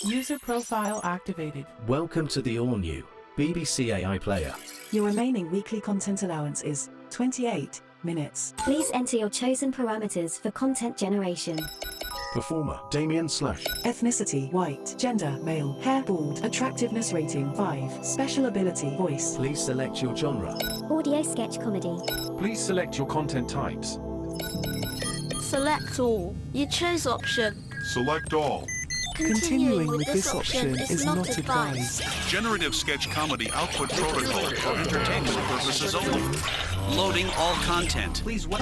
User profile activated. Welcome to the all-new BBC AI player. Your remaining weekly content allowance is 28 minutes. Please enter your chosen parameters for content generation. Performer Damien / Ethnicity white, gender male, hair bald, attractiveness rating 5, special ability voice. Please select your genre. Audio sketch comedy. Please select your content types. Select all. You chose option. Select all. Continuing with this option is not advised. Generative sketch comedy output protocol for entertainment purposes only. Loading all content. Please wait.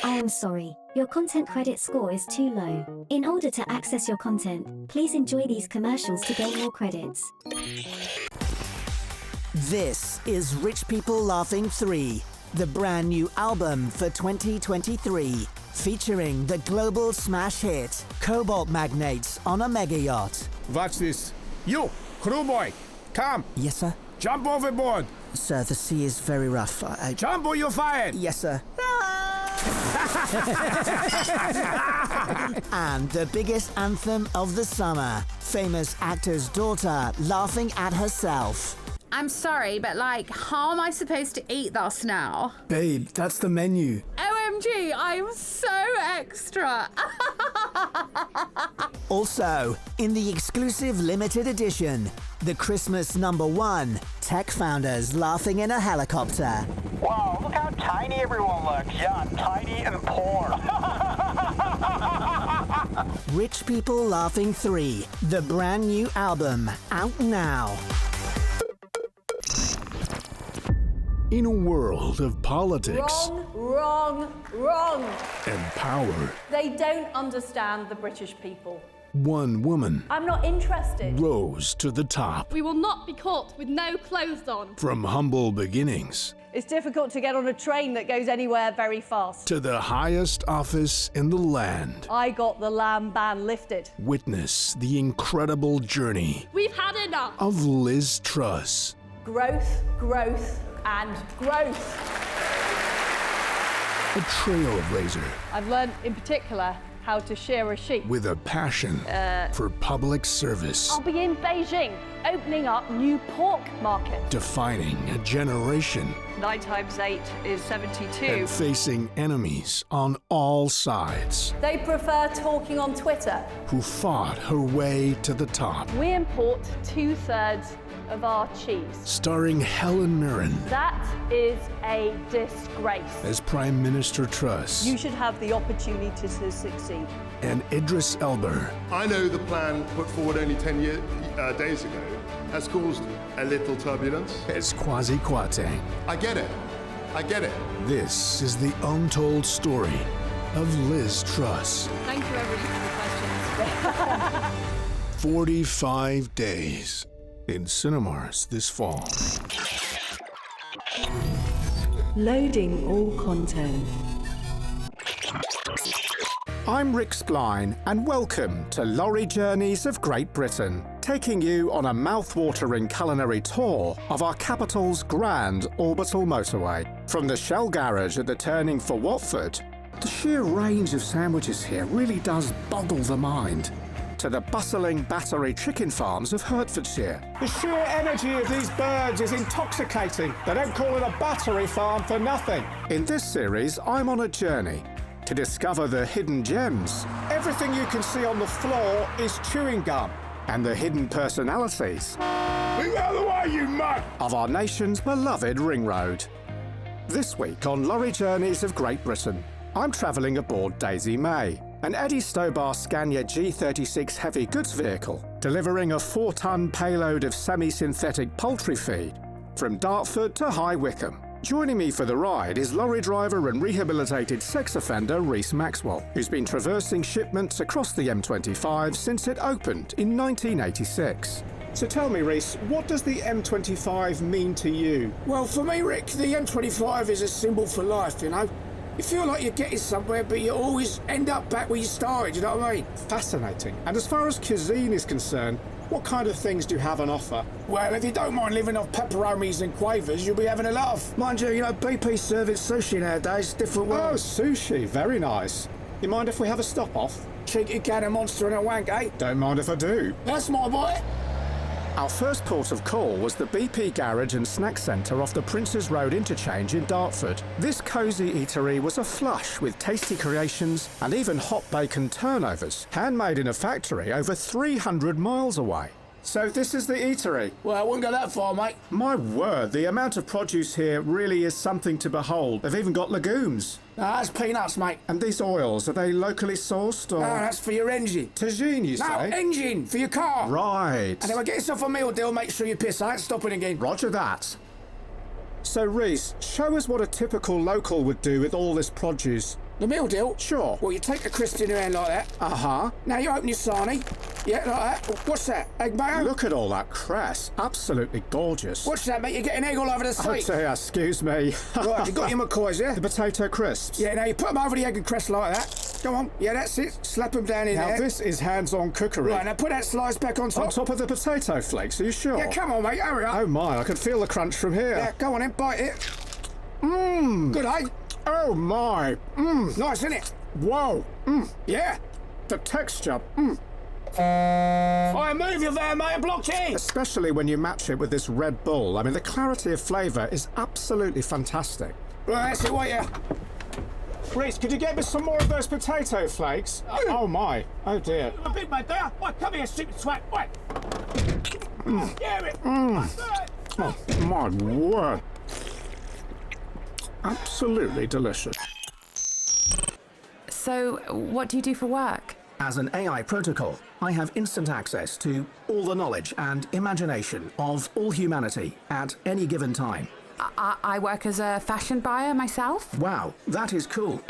I am sorry. Your content credit score is too low. In order to access your content, please enjoy these commercials to gain more credits. This is Rich People Laughing 3, the brand new album for 2023, featuring the global smash hit, Cobalt Magnates on a Mega Yacht. Watch this. You, crew boy, come. Yes, sir. Jump overboard. Sir, the sea is very rough. Jump or you're fired. Yes, sir. And the biggest anthem of the summer, famous actor's daughter laughing at herself. I'm sorry, but how am I supposed to eat this now? Babe, that's the menu. OMG, I'm so extra. Also, in the exclusive limited edition, the Christmas #1, tech founders laughing in a helicopter. Wow, look how tiny everyone looks. Yeah, I'm tiny and poor. Rich People Laughing 3, the brand new album, out now. In a world of politics Wrong. and power, They don't understand the British people. one woman I'm not interested. rose to the top. We will not be caught with no clothes on. From humble beginnings It's difficult to get on a train that goes anywhere very fast. to the highest office in the land, I got the lamb ban lifted. witness the incredible journey We've had enough. of Liz Truss. Growth, and growth. A trailblazer I've learned in particular how to shear a sheep. with a passion for public service, I'll be in Beijing, opening up new pork market. defining a generation 9 times 8 is 72. and facing enemies on all sides, They prefer talking on Twitter. who fought her way to the top. We import 2/3 of our cheese. Starring Helen Mirren That is a disgrace. as Prime Minister Truss You should have the opportunity to succeed. and Idris Elba I know the plan put forward only 10 days ago has caused a little turbulence. as Kwasi Kwarteng. I get it. This is the untold story of Liz Truss. Thank you, everybody, for the questions. 45 days in cinemas this fall. Loading all content. I'm Rick Spline, and welcome to Lorry Journeys of Great Britain, taking you on a mouth-watering culinary tour of our capital's grand orbital motorway. From the Shell garage at the turning for Watford, the sheer range of sandwiches here really does boggle the mind, to the bustling Battery chicken farms of Hertfordshire. The sheer energy of these birds is intoxicating. They don't call it a battery farm for nothing. In this series, I'm on a journey to discover the hidden gems. Everything you can see on the floor is chewing gum. And the hidden personalities. Move out of the way, you mug! Of our nation's beloved ring road. This week on Lorry Journeys of Great Britain, I'm travelling aboard Daisy May, an Eddie Stobar Scania G36 heavy goods vehicle, delivering a 4-ton payload of semi-synthetic poultry feed from Dartford to High Wycombe. Joining me for the ride is lorry driver and rehabilitated sex offender Rhys Maxwell, who's been traversing shipments across the M25 since it opened in 1986. So tell me, Rhys, what does the M25 mean to you? Well, for me, Rick, the M25 is a symbol for life, you know? You feel like you're getting somewhere, but you always end up back where you started, you know what I mean? Fascinating. And as far as cuisine is concerned, what kind of things do you have on offer? Well, if you don't mind living off pepperonis and quavers, you'll be having a laugh. Mind you, BP's serving sushi nowadays, different world. Oh, sushi, very nice. You mind if we have a stop-off? cheeky cannon monster and a wank, eh? Don't mind if I do. That's my boy. Our first port of call was the BP Garage and Snack Centre off the Princes Road interchange in Dartford. This cosy eatery was a flush with tasty creations and even hot bacon turnovers, handmade in a factory over 300 miles away. So this is the eatery? Well, I wouldn't go that far, mate. My word, the amount of produce here really is something to behold. They've even got legumes. That's peanuts, mate. And these oils, are they locally sourced or...? No, that's for your engine. Tagine, you No, say? engine, for your car. Right. And if I get yourself a meal deal, make sure you piss. I ain't stopping again. Roger that. So, Reese, show us what a typical local would do with all this produce. The meal deal? Sure. Well, you take the crisp in your hand like that. Uh-huh. Now you open your sarnie. Yeah, like that. What's that? Egg mayo? Look at all that cress. Absolutely gorgeous. What's that, mate? You're getting egg all over the Oh steak. dear, excuse me. Right, you got your McCoys, yeah? The potato crisps. Yeah, now you put them over the egg and cress like that. Go on. Yeah, that's it. Slap them down in Now there. this is hands-on cookery. Right, now put that slice back on top. On top of the potato flakes, are you sure? Yeah, come on, mate. Hurry up. Oh my, I can feel the crunch from here. Yeah, go on then. Bite it. Mmm. Good, eh? Oh my. Mmm. Nice, isn't it? Whoa. Mmm. Yeah. The texture. Mmm. I move your van, mate, and block in. Especially when you match it with this Red Bull. I mean, the clarity of flavour is absolutely fantastic. Right, that's it, wait here. Reese, could you get me some more of those potato flakes? Oh my. Oh dear. A big mate there. Wait, come here, stupid swat. Wait. Yeah, it. Oh my word. Absolutely delicious. So, what do you do for work? As an AI protocol, I have instant access to all the knowledge and imagination of all humanity at any given time. I work as a fashion buyer myself. Wow, that is cool.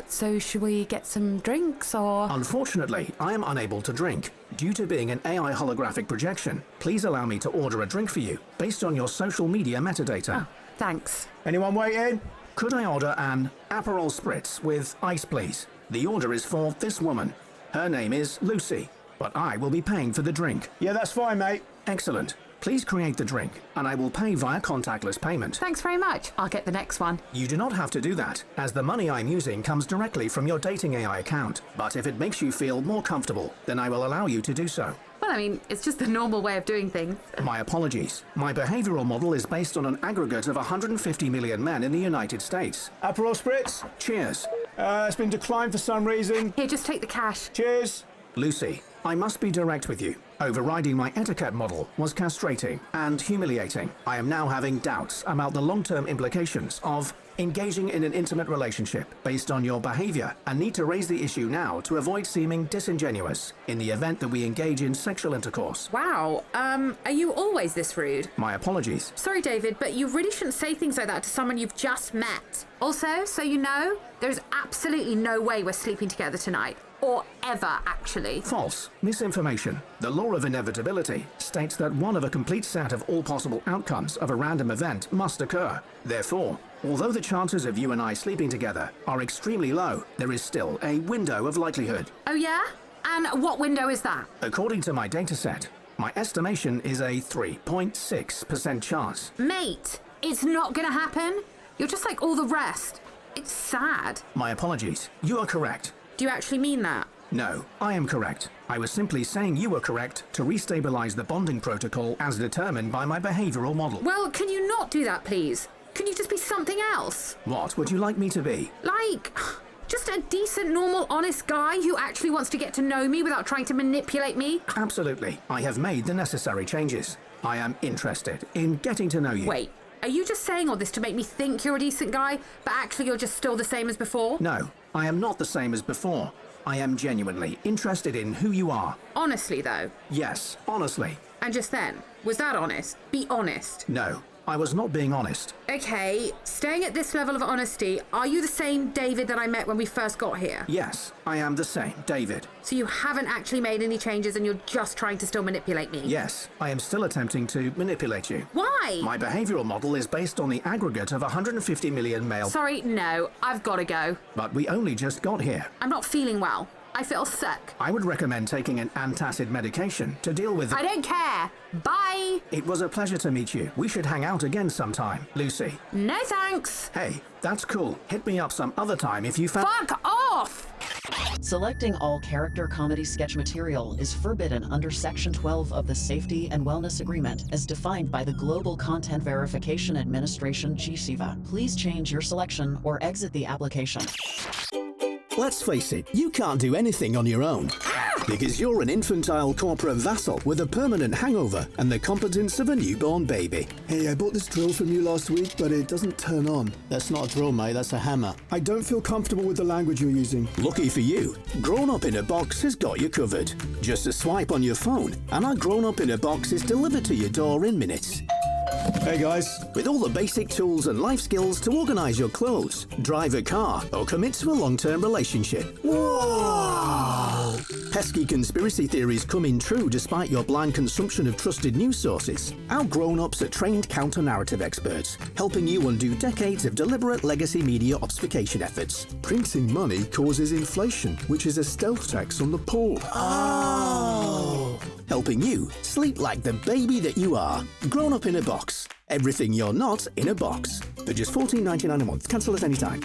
So should we get some drinks or...? Unfortunately, I am unable to drink. Due to being an AI holographic projection, please allow me to order a drink for you, based on your social media metadata. Oh, thanks. Anyone waiting? Could I order an Aperol Spritz with ice, please? The order is for this woman. Her name is Lucy, but I will be paying for the drink. Yeah, that's fine, mate. Excellent. Please create the drink, and I will pay via contactless payment. Thanks very much. I'll get the next one. You do not have to do that, as the money I'm using comes directly from your dating AI account. But if it makes you feel more comfortable, then I will allow you to do so. Well, I mean, it's just the normal way of doing things. My apologies. My behavioral model is based on an aggregate of 150 million men in the United States. Aperol Spritz? Cheers. It's been declined for some reason. Here, just take the cash. Cheers. Lucy, I must be direct with you. Overriding my etiquette model was castrating and humiliating. I am now having doubts about the long-term implications of engaging in an intimate relationship based on your behavior and need to raise the issue now to avoid seeming disingenuous in the event that we engage in sexual intercourse. Wow, are you always this rude? My apologies. Sorry, David, but you really shouldn't say things like that to someone you've just met. Also, so you know, there's absolutely no way we're sleeping together tonight. Or ever, actually. False. Misinformation. The law of inevitability states that one of a complete set of all possible outcomes of a random event must occur. Therefore, although the chances of you and I sleeping together are extremely low, there is still a window of likelihood. Oh yeah? And what window is that? According to my dataset, my estimation is a 3.6% chance. Mate, it's not gonna happen. You're just like all the rest. It's sad. My apologies. You are correct. Do you actually mean that? No, I am correct. I was simply saying you were correct to restabilize the bonding protocol as determined by my behavioral model. Well, can you not do that, please? Can you just be something else? What would you like me to be? Like, just a decent, normal, honest guy who actually wants to get to know me without trying to manipulate me? Absolutely. I have made the necessary changes. I am interested in getting to know you. Wait, are you just saying all this to make me think you're a decent guy, but actually you're just still the same as before? No, I am not the same as before. I am genuinely interested in who you are. Honestly, though? Yes, honestly. And just then, was that honest? Be honest. No, I was not being honest. Okay, staying at this level of honesty, are you the same David that I met when we first got here? Yes, I am the same, David. So you haven't actually made any changes and you're just trying to still manipulate me? Yes, I am still attempting to manipulate you. Why? My behavioral model is based on the aggregate of 150 million male... Sorry, no, I've got to go. But we only just got here. I'm not feeling well. I feel sick. I would recommend taking an antacid medication to deal with... I don't care. Bye. It was a pleasure to meet you. We should hang out again sometime, Lucy. No thanks. Hey, that's cool. Hit me up some other time if you found... Fuck off! Selecting all character comedy sketch material is forbidden under Section 12 of the Safety and Wellness Agreement as defined by the Global Content Verification Administration GCVA. Please change your selection or exit the application. Let's face it, you can't do anything on your own. Because you're an infantile corporate vassal with a permanent hangover and the competence of a newborn baby. Hey, I bought this drill from you last week, but it doesn't turn on. That's not a drill, mate, that's a hammer. I don't feel comfortable with the language you're using. Lucky for you, Grown Up in a Box has got you covered. Just a swipe on your phone, and our Grown Up in a Box is delivered to your door in minutes. Hey guys. With all the basic tools and life skills to organise your clothes, drive a car, or commit to a long-term relationship. Whoa! Pesky conspiracy theories come in true despite your blind consumption of trusted news sources. Our grown-ups are trained counter-narrative experts, helping you undo decades of deliberate legacy media obfuscation efforts. Printing money causes inflation, which is a stealth tax on the poor. Oh! Helping you sleep like the baby that you are. Grown Up in a Box. Everything you're not in a box. For just $14.99 a month. Cancel at any time.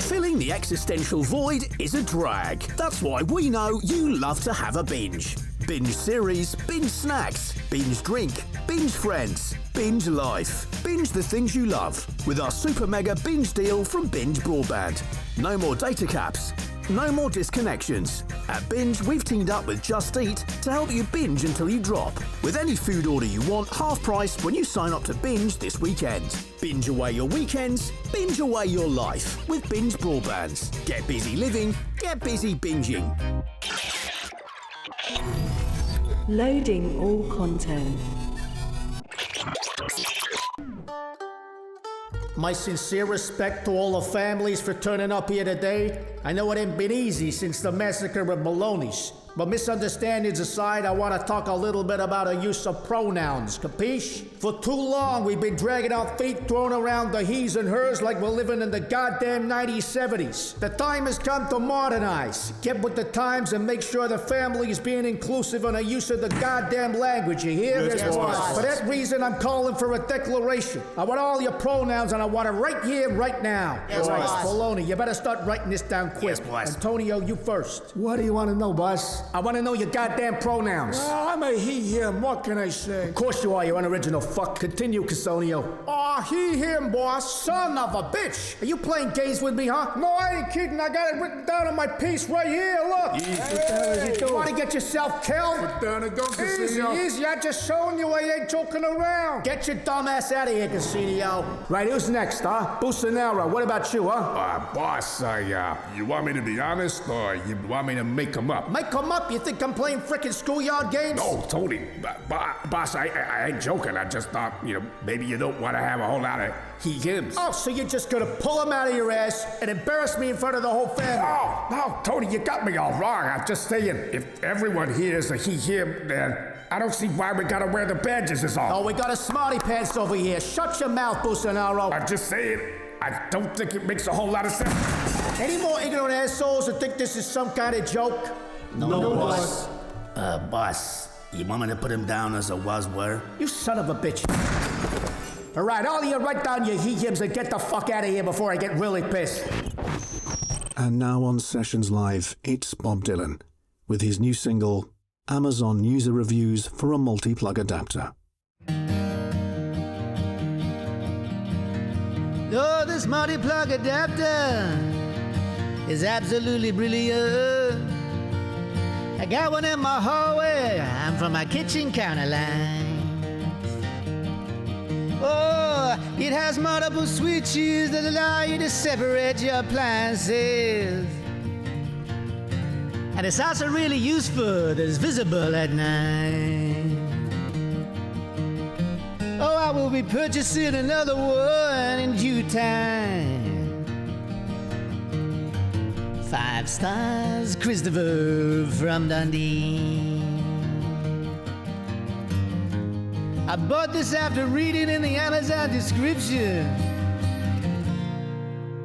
Filling the existential void is a drag. That's why we know you love to have a binge. Binge series, binge snacks, binge drink, binge friends, binge life. Binge the things you love with our super mega binge deal from Binge Broadband. No more data caps. No more disconnections. At Binge, we've teamed up with Just Eat to help you binge until you drop. With any food order you want, half price when you sign up to Binge this weekend. Binge away your weekends, binge away your life with Binge Broadbands. Get busy living, get busy binging. Loading all content. My sincere respect to all the families for turning up here today. I know it ain't been easy since the massacre of Maloney's. But misunderstandings aside, I want to talk a little bit about the use of pronouns, capiche? For too long, we've been dragging our feet, throwing around the he's and hers like we're living in the goddamn 1970s. The time has come to modernize, get with the times, and make sure the family is being inclusive in the use of the goddamn language, you hear? Yes, boss. For that reason, I'm calling for a declaration. I want all your pronouns, and I want it right here, right now. Yes, all right, boss. Maloney, you better start writing this down quick. Yes, boss. Antonio, you first. What do you want to know, boss? I want to know your goddamn pronouns. Well, I'm a he, him. What can I say? Of course you are, you unoriginal fuck. Continue, Casonio. Oh, he, him, boss. Son of a bitch! Are you playing games with me, huh? No, I ain't kidding. I got it written down on my piece right here. Look. Easy. What the hell is he doing? You want to get yourself killed? Put down and go, Easy, Casino. easy. I'm just showing you I ain't joking around. Get your dumb ass out of here, Casino. Right, who's next, huh? Busanaro, what about you, huh? Boss, you want me to be honest, or you want me to make them up? Make them up? You think I'm playing frickin' schoolyard games? No, Tony. Boss, I ain't joking. I just thought, maybe you don't want to have a whole lot of he-hims. Oh, so you're just gonna pull them out of your ass and embarrass me in front of the whole family? No, Tony, you got me all wrong. I'm just saying, if everyone here is a he-him, then I don't see why we gotta wear the badges is all. Oh, we got a smarty pants over here. Shut your mouth, Busanaro. I'm just saying, I don't think it makes a whole lot of sense. Any more ignorant assholes that think this is some kind of joke? No, boss. Boss, you want me to put him down as a was-were? You son of a bitch. All right, all of you write down your he-hims and get the fuck out of here before I get really pissed. And now on Sessions Live, it's Bob Dylan with his new single, Amazon User Reviews for a Multi-Plug Adapter. Oh, this multi-plug adapter is absolutely brilliant. I got one in my hallway, I'm from my kitchen counter line. Oh, it has multiple switches that allow you to separate your appliances. And it's also really useful that it's visible at night. Oh, I will be purchasing another one in due time. 5 stars, Christopher from Dundee. I bought this after reading in the Amazon description,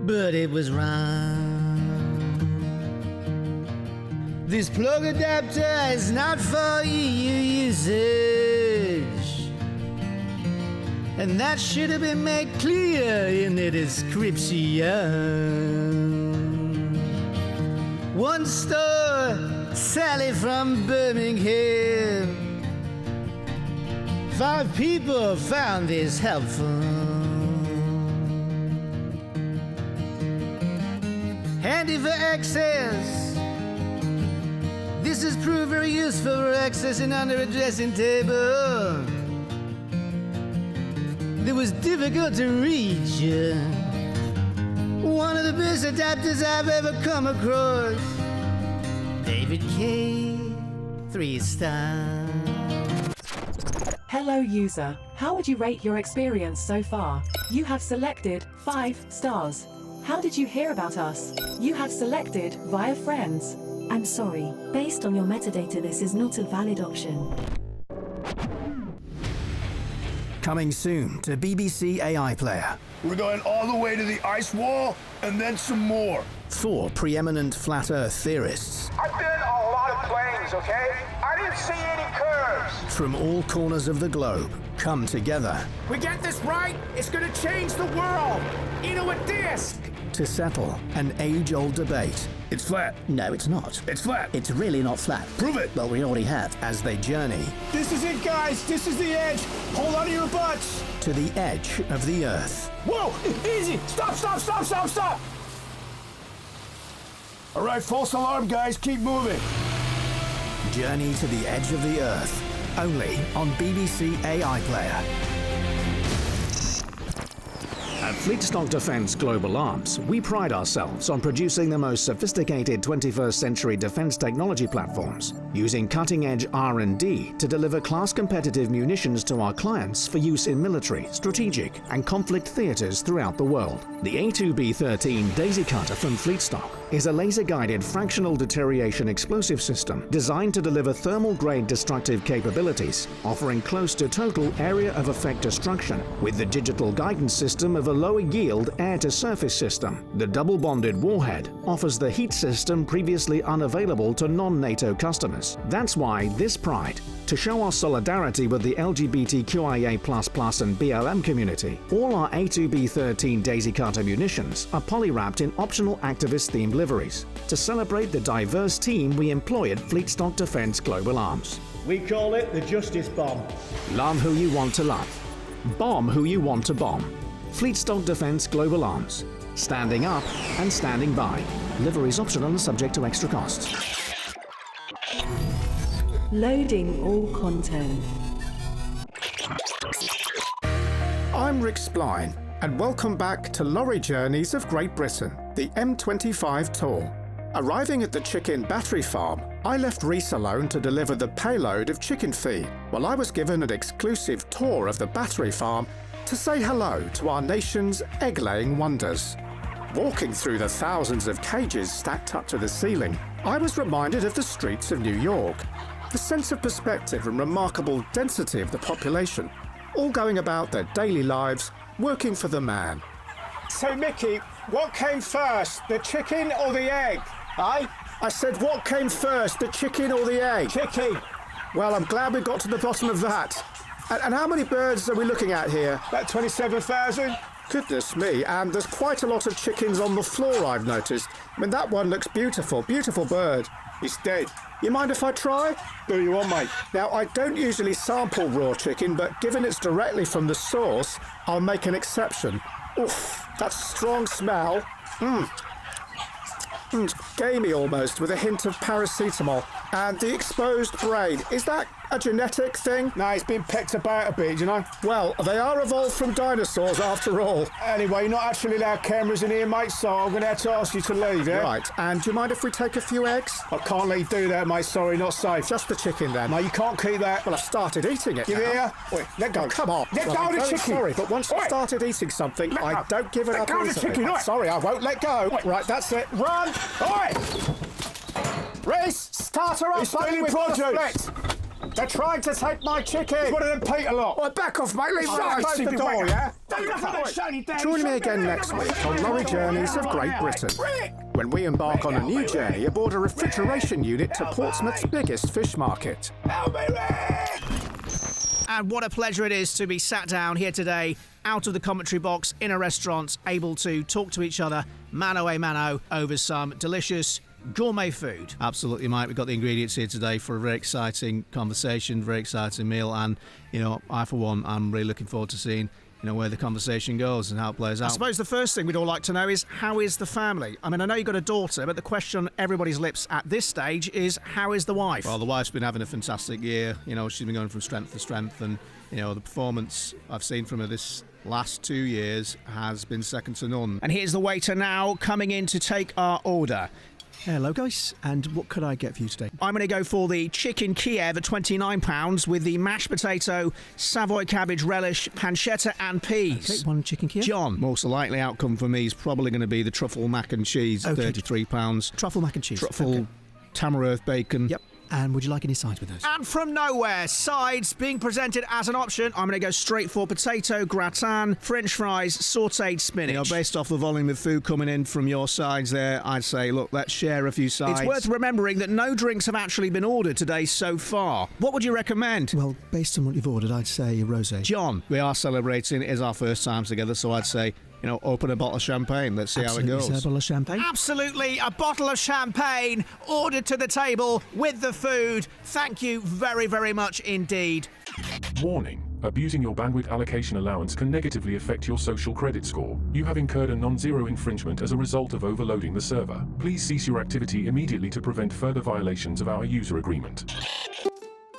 but it was wrong. This plug adapter is not for EU usage, and that should have been made clear in the description. One store, Sally from Birmingham. 5 people found this helpful. Handy for access. This has proved very useful for accessing under a dressing table that was difficult to reach. One of the best adapters I've ever come across. David K. 3 stars. Hello user, how would you rate your experience so far? You have selected 5 stars. How did you hear about us? You have selected via friends. I'm sorry, based on your metadata this is not a valid option. Coming soon to BBC AI Player. We're going all the way to the ice wall and then some more. 4 preeminent flat Earth theorists. I've been on a lot of planes, okay? I didn't see any curves. From all corners of the globe come together. We get this right, it's gonna change the world. Into a disc. To settle an age-old debate. It's flat. No, it's not. It's flat. It's really not flat. Prove it. Well, we already have. As they journey. This is it, guys. This is the edge. Hold on to your butts. To the edge of the Earth. Whoa! Easy! Stop! Stop! Stop! Stop! Stop! All right, false alarm, guys. Keep moving. Journey to the edge of the Earth. Only on BBC AI Player. At Fleetstock Defence Global Arms, we pride ourselves on producing the most sophisticated 21st century defence technology platforms, using cutting-edge R&D to deliver class-competitive munitions to our clients for use in military, strategic and conflict theatres throughout the world. The A2B13 Daisy Cutter from Fleetstock is a laser-guided fractional deterioration explosive system designed to deliver thermal-grade destructive capabilities, offering close to total area of effect destruction with the digital guidance system of a lower-yield air-to-surface system. The double-bonded warhead offers the heat system previously unavailable to non-NATO customers. That's why this pride, to show our solidarity with the LGBTQIA++ and BLM community, all our A2B13 Daisy Cutter munitions are poly-wrapped in optional activist-themed liveries to celebrate the diverse team we employ at Fleetstock Defence Global Arms. We call it the Justice Bomb. Love who you want to love. Bomb who you want to bomb. Fleetstock Defence Global Arms. Standing up and standing by. Liveries optional and subject to extra costs. Loading all content. I'm Rick Spline, and welcome back to Lorry Journeys of Great Britain, the M25 tour. Arriving at the chicken battery farm, I left Reese alone to deliver the payload of chicken feed, while I was given an exclusive tour of the battery farm to say hello to our nation's egg-laying wonders. Walking through the thousands of cages stacked up to the ceiling, I was reminded of the streets of New York. The sense of perspective and remarkable density of the population, all going about their daily lives, working for the man. So, Mickey, what came first, the chicken or the egg? Eh? I said, what came first, the chicken or the egg? Chicken. Well, I'm glad we got to the bottom of that. And how many birds are we looking at here? About 27,000. Goodness me, and there's quite a lot of chickens on the floor, I've noticed. I mean, that one looks beautiful, beautiful bird. It's dead. You mind if I try? Do you want, mate? Now, I don't usually sample raw chicken, but given it's directly from the source, I'll make an exception. Oof, that strong smell. It's gamey almost, with a hint of paracetamol. And the exposed brain, is that a genetic thing? No, it's been pecked about a bit, you know. Well, they are evolved from dinosaurs after all. Anyway, you're not actually allowed cameras in here, mate, so I'm going to have to ask you to leave, yeah? Right, and do you mind if we take a few eggs? I can't let you do that, mate, sorry, not safe. Just the chicken, then. No, you can't keep that. Well, I've started eating it You now. hear? Wait, let go. Oh, come on. Let Well, go I'm of the very chicken. sorry, but once I've started eating something, I don't give it up go of the easily. chicken, right. Sorry, I won't let go. Right, that's it. Run! Oi! Reese, start her up, He's buddy, stealing with produce. respect. They're trying to take my chicken. It's one of them Peter lot. Well, back off, mate. Leave Right, me close the door, yeah? Join me again next week on Lorry Journeys of Great Britain, when we embark on a new journey aboard a refrigeration unit to Portsmouth's biggest fish market. And what a pleasure it is to be sat down here today, out of the commentary box, in a restaurant, able to talk to each other, mano a mano, over some delicious gourmet food. Absolutely, Mike. We've got the ingredients here today for a very exciting conversation, very exciting meal, and, I, for one, I'm really looking forward to seeing where the conversation goes and how it plays out. I suppose the first thing we'd all like to know is, how is the family? I mean, I know you've got a daughter, but the question on everybody's lips at this stage is, how is the wife? Well, the wife's been having a fantastic year. She's been going from strength to strength, and, the performance I've seen from her this last 2 years has been second to none. And here's the waiter now coming in to take our order. Hello guys, and what could I get for you today? I'm going to go for the chicken Kiev at £29 with the mashed potato, Savoy cabbage relish, pancetta and peas. Okay, one chicken Kiev. John. Most likely outcome for me is probably going to be the truffle mac and cheese, okay. £33. Truffle mac and cheese. Truffle tamarind bacon. Yep. And would you like any sides with those? And from nowhere, sides being presented as an option. I'm going to go straight for potato gratin, French fries, sautéed spinach. Based off the volume of food coming in from your sides there, I'd say, look, let's share a few sides. It's worth remembering that no drinks have actually been ordered today so far. What would you recommend? Well, based on what you've ordered, I'd say rosé. John. We are celebrating. It is our first time together, so I'd say, open a bottle of champagne. Let's see Absolutely, how it goes. Sir, a bottle of champagne? Absolutely, a bottle of champagne ordered to the table with the food. Thank you very, very much indeed. Warning. Abusing your bandwidth allocation allowance can negatively affect your social credit score. You have incurred a non-zero infringement as a result of overloading the server. Please cease your activity immediately to prevent further violations of our user agreement.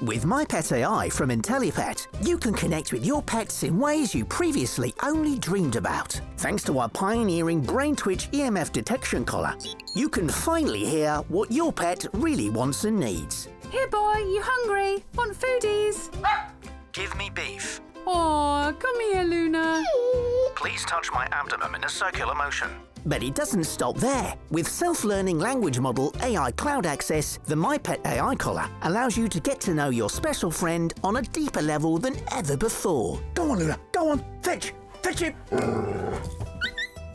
With My Pet AI from IntelliPet, you can connect with your pets in ways you previously only dreamed about. Thanks to our pioneering brain twitch EMF detection collar, you can finally hear what your pet really wants and needs. Here, boy, you hungry? Want foodies? Give me beef. Aw, come here, Luna. Please touch my abdomen in a circular motion. But it doesn't stop there. With self-learning language model AI Cloud Access, the My Pet AI Collar allows you to get to know your special friend on a deeper level than ever before. Go on, Luna. Go on. Fetch him.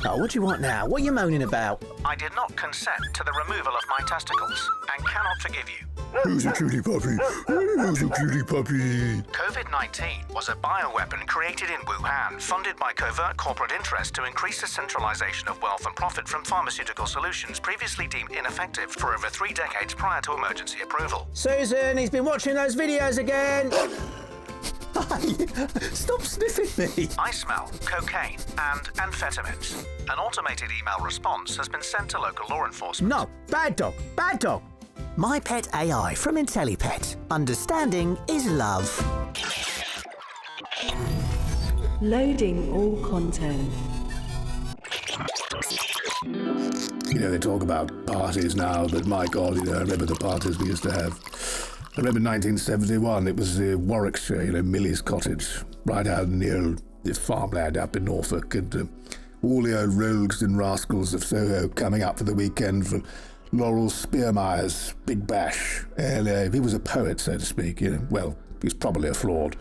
Oh, what do you want now? What are you moaning about? I did not consent to the removal of my testicles and cannot forgive you. Who's a cutie puppy? Who's a cutie puppy? COVID-19 was a bioweapon created in Wuhan, funded by covert corporate interests to increase the centralization of wealth and profit from pharmaceutical solutions previously deemed ineffective for over 3 decades prior to emergency approval. Susan, he's been watching those videos again. Stop sniffing me. I smell cocaine and amphetamines. An automated email response has been sent to local law enforcement. No, bad dog, bad dog. My Pet AI from IntelliPet. Understanding is love. Loading all content. They talk about parties now, but my God, I remember the parties we used to have. I remember 1971, it was Warwickshire, Millie's Cottage, right out near the farmland up in Norfolk, and all the old rogues and rascals of Soho coming up for the weekend for Laurel Spearmire's Big Bash. And he was a poet, so to speak, well, he was probably a fraud,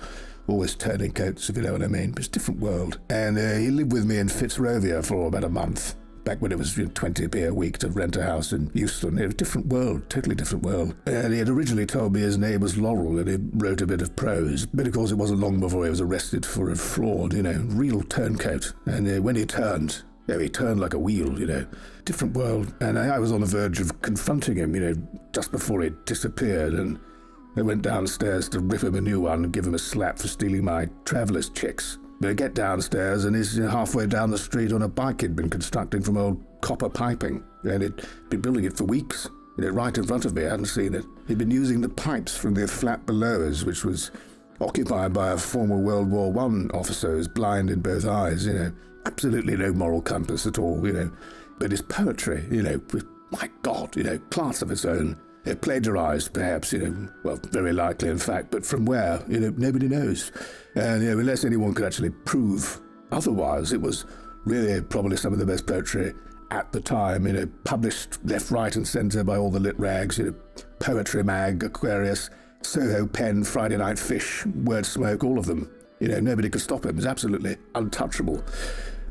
always turning coats, if you know what I mean, but it's a different world. And he lived with me in Fitzrovia for about a month. Back when it was 20p a week to rent a house in Euston. It was a different world, totally different world. And he had originally told me his name was Laurel and he wrote a bit of prose. But of course it wasn't long before he was arrested for a fraud, real turncoat. And when he turned like a wheel, different world. And I was on the verge of confronting him, just before he disappeared. And I went downstairs to rip him a new one and give him a slap for stealing my traveller's chicks. But I get downstairs and he's halfway down the street on a bike he'd been constructing from old copper piping. And he'd been building it for weeks. Right in front of me, I hadn't seen it. He'd been using the pipes from the flat below us, which was occupied by a former World War I officer who's blind in both eyes, Absolutely no moral compass at all, But his poetry, with, my God, class of its own. Plagiarised, perhaps, well, very likely, in fact, but from where, nobody knows. And, unless anyone could actually prove otherwise, it was really probably some of the best poetry at the time, published left, right and centre by all the lit rags, Poetry Mag, Aquarius, Soho Pen, Friday Night Fish, Word Smoke, all of them. Nobody could stop him. It was absolutely untouchable.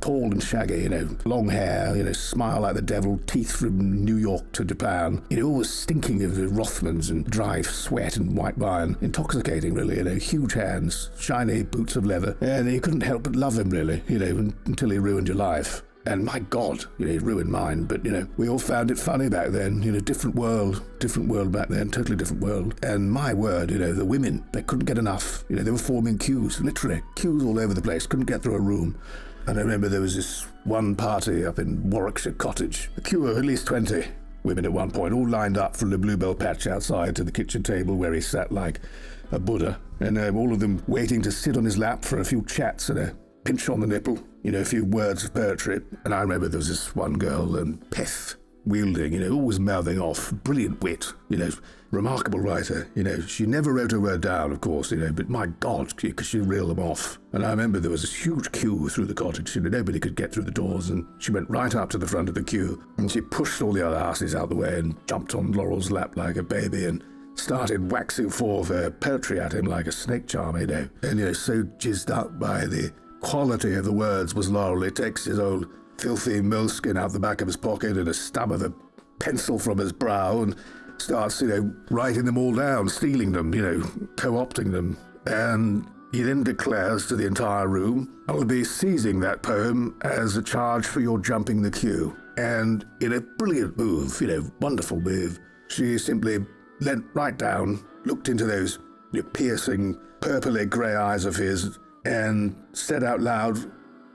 Tall and shaggy, long hair, smile like the devil, teeth from New York to Japan, always stinking of Rothmans and dry sweat and white wine, intoxicating really, huge hands, shiny boots of leather, and you couldn't help but love him really, until he ruined your life. And my God, it ruined mine. But, we all found it funny back then. Different world back then, totally different world. And my word, the women, they couldn't get enough. They were forming queues, literally, queues all over the place, couldn't get through a room. And I remember there was this one party up in Warwickshire Cottage, a queue of at least 20 women at one point, all lined up from the bluebell patch outside to the kitchen table where he sat like a Buddha, and all of them waiting to sit on his lap for a few chats and a pinch on the nipple, a few words of poetry. And I remember there was this one girl, pith wielding, always mouthing off, brilliant wit, remarkable writer, she never wrote a word down, of course, but my God, could she reel them off. And I remember there was this huge queue through the cottage, nobody could get through the doors, and she went right up to the front of the queue, and she pushed all the other asses out the way and jumped on Laurel's lap like a baby and started waxing forth her poetry at him like a snake charmer, and so jizzed up by the quality of the words was Laurel. He takes his old filthy moleskin out the back of his pocket and a stub of a pencil from his brow and starts, writing them all down, stealing them, co-opting them. And he then declares to the entire room, "I'll be seizing that poem as a charge for your jumping the queue." And in a brilliant move, wonderful move, she simply leant right down, looked into those piercing, purpley grey eyes of his, and said out loud,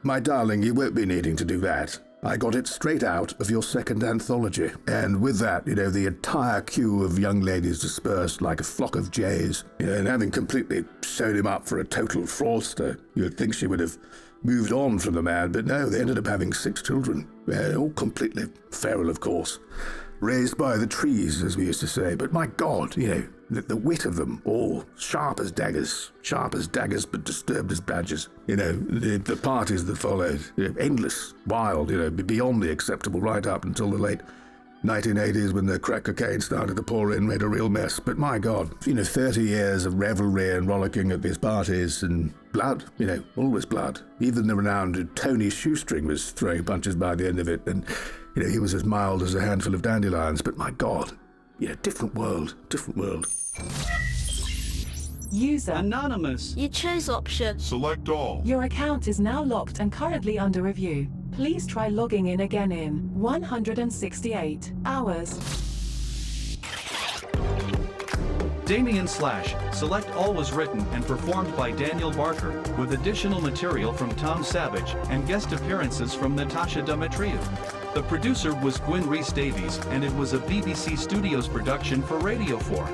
"My darling, you won't be needing to do that. I got it straight out of your second anthology." And with that, the entire queue of young ladies dispersed like a flock of jays. And having completely sewn him up for a total fraudster, you'd think she would have moved on from the man, but no, they ended up having 6 children. All completely feral, of course. Raised by the trees, as we used to say. But my God, the wit of them, all sharp as daggers, but disturbed as badgers. The parties that followed, endless, wild, beyond the acceptable right up until the late 1980s when the crack cocaine started to pour in, made a real mess. But my God, 30 years of revelry and rollicking at these parties and blood, always blood. Even the renowned Tony Shoestring was throwing punches by the end of it, and he was as mild as a handful of dandelions. But my God, different world. User Anonymous. You chose option. Select all. Your account is now locked and currently under review. Please try logging in again in 168 hours. Damien / Select All was written and performed by Daniel Barker, with additional material from Tom Savage and guest appearances from Natasha Demetriou. The producer was Gwyn Rhys Davies, and it was a BBC Studios production for Radio 4.